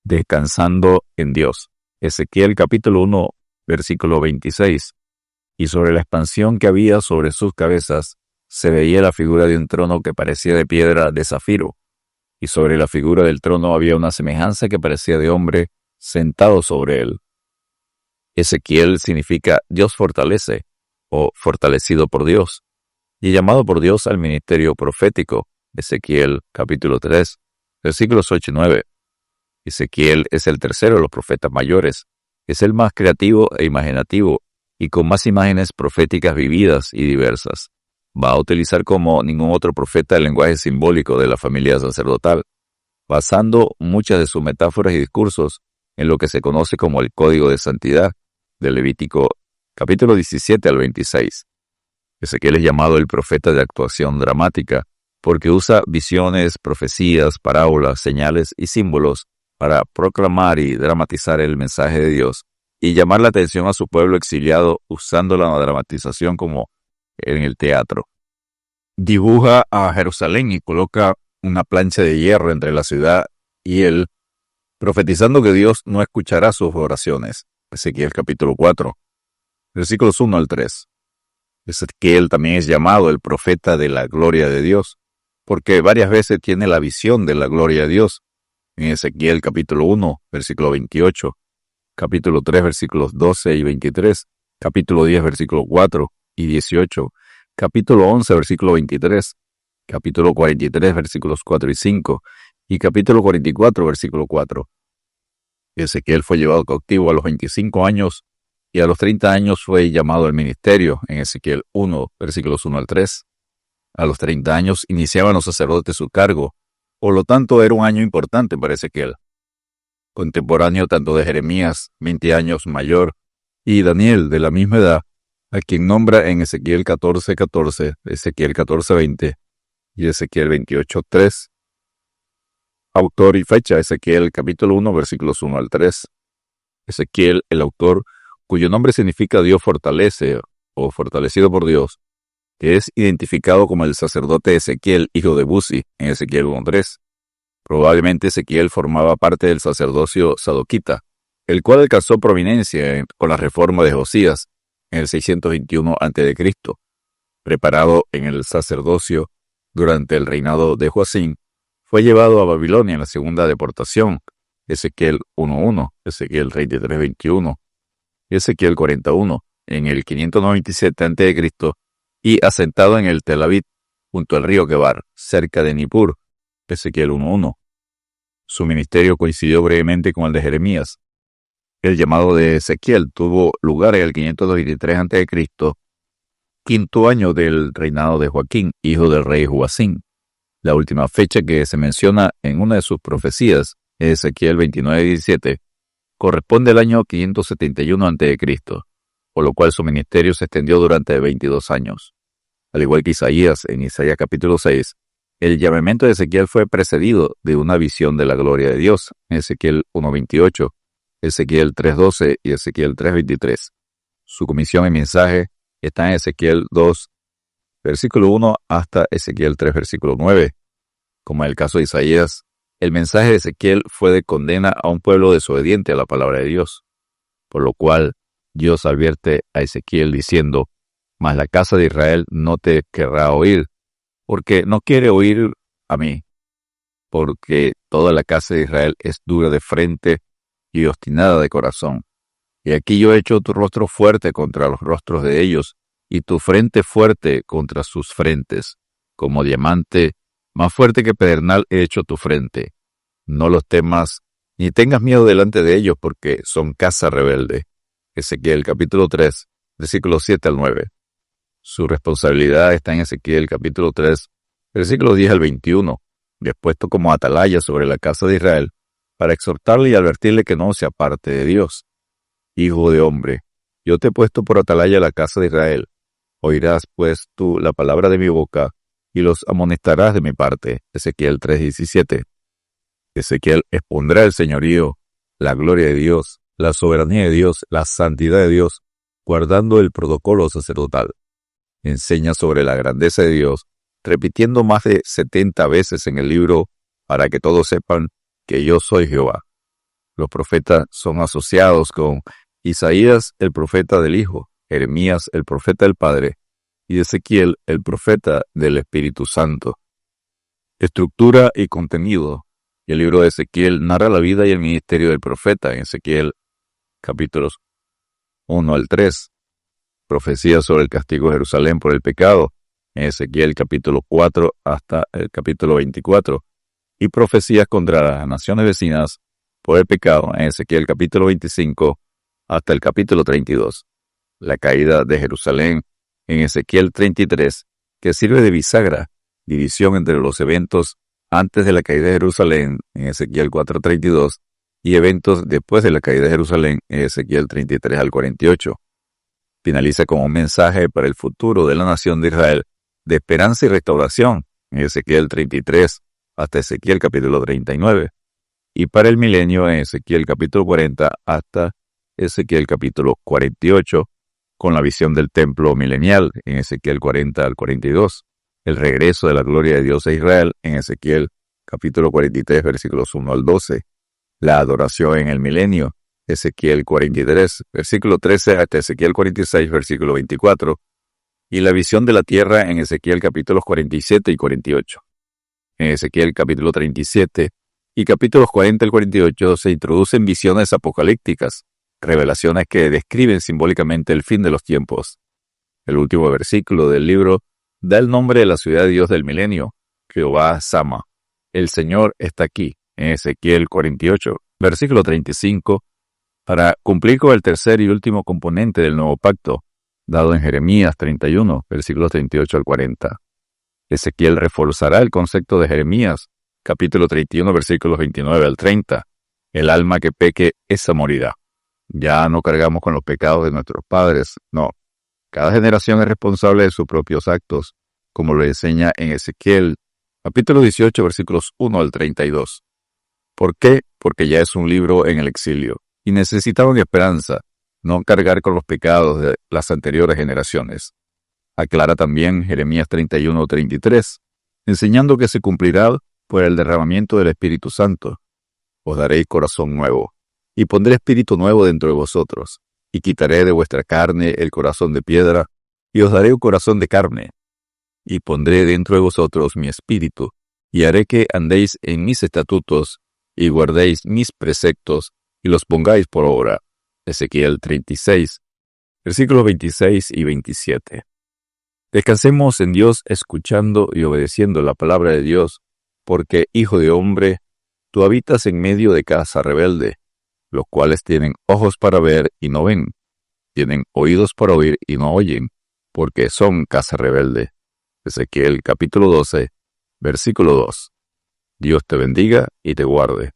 Descansando en Dios. Ezequiel capítulo 1, versículo 26. Y sobre la expansión que había sobre sus cabezas, se veía la figura de un trono que parecía de piedra de zafiro, y sobre la figura del trono había una semejanza que parecía de hombre sentado sobre él. Ezequiel significa Dios fortalece, o fortalecido por Dios, y llamado por Dios al ministerio profético. Ezequiel capítulo 3, versículos 8 y 9. Ezequiel es el tercero de los profetas mayores. Es el más creativo e imaginativo y con más imágenes proféticas vividas y diversas. Va a utilizar como ningún otro profeta el lenguaje simbólico de la familia sacerdotal, basando muchas de sus metáforas y discursos en lo que se conoce como el Código de Santidad de Levítico capítulo 17 al 26. Ezequiel es llamado el profeta de actuación dramática porque usa visiones, profecías, parábolas, señales y símbolos para proclamar y dramatizar el mensaje de Dios y llamar la atención a su pueblo exiliado usando la dramatización como en el teatro. Dibuja a Jerusalén y coloca una plancha de hierro entre la ciudad y él, profetizando que Dios no escuchará sus oraciones. Ezequiel capítulo 4, versículos 1 al 3. Ezequiel también es llamado el profeta de la gloria de Dios, porque varias veces tiene la visión de la gloria de Dios. En Ezequiel capítulo 1, versículo 28, capítulo 3, versículos 12 y 23, capítulo 10, versículo 4 y 18, capítulo 11, versículo 23, capítulo 43, versículos 4 y 5, y capítulo 44, versículo 4. Ezequiel fue llevado cautivo a los 25 años y a los 30 años fue llamado al ministerio en Ezequiel 1, versículos 1 al 3. A los 30 años iniciaban los sacerdotes su cargo, por lo tanto era un año importante para Ezequiel. Contemporáneo tanto de Jeremías, 20 años mayor, y Daniel, de la misma edad, a quien nombra en Ezequiel 14:14, Ezequiel 14:20 y Ezequiel 28:3. Autor y fecha, Ezequiel capítulo 1, versículos 1 al 3. Ezequiel, el autor, cuyo nombre significa Dios fortalece o fortalecido por Dios, que es identificado como el sacerdote Ezequiel, hijo de Buzi, en Ezequiel 1:3. Probablemente Ezequiel formaba parte del sacerdocio sadoquita, el cual alcanzó prominencia con la reforma de Josías en el 621 a.C., preparado en el sacerdocio durante el reinado de Joacim. Fue llevado a Babilonia en la segunda deportación, Ezequiel 1:1, Ezequiel 33:21, Ezequiel 41, en el 597 a.C., y asentado en el Tel Aviv, junto al río Quebar, cerca de Nippur, Ezequiel 1:1. Su ministerio coincidió brevemente con el de Jeremías. El llamado de Ezequiel tuvo lugar en el 523 a.C., quinto año del reinado de Joaquín, hijo del rey Joacim. La última fecha que se menciona en una de sus profecías, Ezequiel 29:17, corresponde al año 571 a.C., por lo cual su ministerio se extendió durante 22 años. Al igual que Isaías, en Isaías capítulo 6, el llamamiento de Ezequiel fue precedido de una visión de la gloria de Dios, en Ezequiel 1:28, Ezequiel 3:12 y Ezequiel 3:23. Su comisión y mensaje está en Ezequiel 2, versículo 1 hasta Ezequiel 3, versículo 9. Como en el caso de Isaías, el mensaje de Ezequiel fue de condena a un pueblo desobediente a la palabra de Dios, por lo cual Dios advierte a Ezequiel diciendo: «Mas la casa de Israel no te querrá oír, porque no quiere oír a mí, porque toda la casa de Israel es dura de frente y obstinada de corazón. Y aquí yo he hecho tu rostro fuerte contra los rostros de ellos, y tu frente fuerte contra sus frentes. Como diamante, más fuerte que pedernal he hecho tu frente. No los temas, ni tengas miedo delante de ellos, porque son casa rebelde». Ezequiel capítulo 3, versículos 7 al 9. Su responsabilidad está en Ezequiel capítulo 3, versículos 10 al 21, dispuesto como atalaya sobre la casa de Israel, para exhortarle y advertirle que no se aparte de Dios. «Hijo de hombre, yo te he puesto por atalaya a la casa de Israel. Oirás pues tú la palabra de mi boca, y los amonestarás de mi parte». Ezequiel 3:17. Ezequiel expondrá el señorío, la gloria de Dios, la soberanía de Dios, la santidad de Dios, guardando el protocolo sacerdotal. Enseña sobre la grandeza de Dios, repitiendo más de 70 veces en el libro para que todos sepan que yo soy Jehová. Los profetas son asociados con Isaías, el profeta del Hijo, Jeremías, el profeta del Padre, y Ezequiel, el profeta del Espíritu Santo. Estructura y contenido. El libro de Ezequiel narra la vida y el ministerio del profeta en Ezequiel capítulos 1 al 3. Profecía sobre el castigo de Jerusalén por el pecado en Ezequiel capítulo 4 hasta el capítulo 24. Y profecías contra las naciones vecinas por el pecado en Ezequiel capítulo 25 hasta el capítulo 32. La caída de Jerusalén en Ezequiel 33, que sirve de bisagra, división entre los eventos antes de la caída de Jerusalén en Ezequiel 4:32 y eventos después de la caída de Jerusalén en Ezequiel 33 al 48. Finaliza con un mensaje para el futuro de la nación de Israel de esperanza y restauración en Ezequiel 33 hasta Ezequiel capítulo 39 y para el milenio en Ezequiel capítulo 40 hasta Ezequiel capítulo 48 con la visión del templo milenial en Ezequiel 40 al 42, el regreso de la gloria de Dios a Israel en Ezequiel capítulo 43 versículos 1 al 12, la adoración en el milenio Ezequiel 43 versículo 13 hasta Ezequiel 46 versículo 24 y la visión de la tierra en Ezequiel capítulos 47 y 48. En Ezequiel capítulo 37 y capítulos 40 al 48 se introducen visiones apocalípticas, revelaciones que describen simbólicamente el fin de los tiempos. El último versículo del libro da el nombre de la ciudad de Dios del milenio, Jehová Sama. El Señor está aquí, en Ezequiel 48, versículo 35, para cumplir con el tercer y último componente del nuevo pacto, dado en Jeremías 31, versículos 38 al 40. Ezequiel reforzará el concepto de Jeremías, capítulo 31, versículos 29 al 30. El alma que peque, esa morirá. Ya no cargamos con los pecados de nuestros padres, no. Cada generación es responsable de sus propios actos, como lo enseña en Ezequiel, capítulo 18, versículos 1 al 32. ¿Por qué? Porque ya es un libro en el exilio, y necesitaban esperanza, no cargar con los pecados de las anteriores generaciones. Aclara también Jeremías 31:33, enseñando que se cumplirá por el derramamiento del Espíritu Santo. Os daréis corazón nuevo, y pondré espíritu nuevo dentro de vosotros, y quitaré de vuestra carne el corazón de piedra, y os daré un corazón de carne, y pondré dentro de vosotros mi espíritu, y haré que andéis en mis estatutos, y guardéis mis preceptos, y los pongáis por obra. Ezequiel 36, versículos 26 y 27. Descansemos en Dios escuchando y obedeciendo la palabra de Dios, porque, hijo de hombre, tú habitas en medio de casa rebelde, los cuales tienen ojos para ver y no ven, tienen oídos para oír y no oyen, porque son casa rebelde. Ezequiel capítulo 12, versículo 2. Dios te bendiga y te guarde.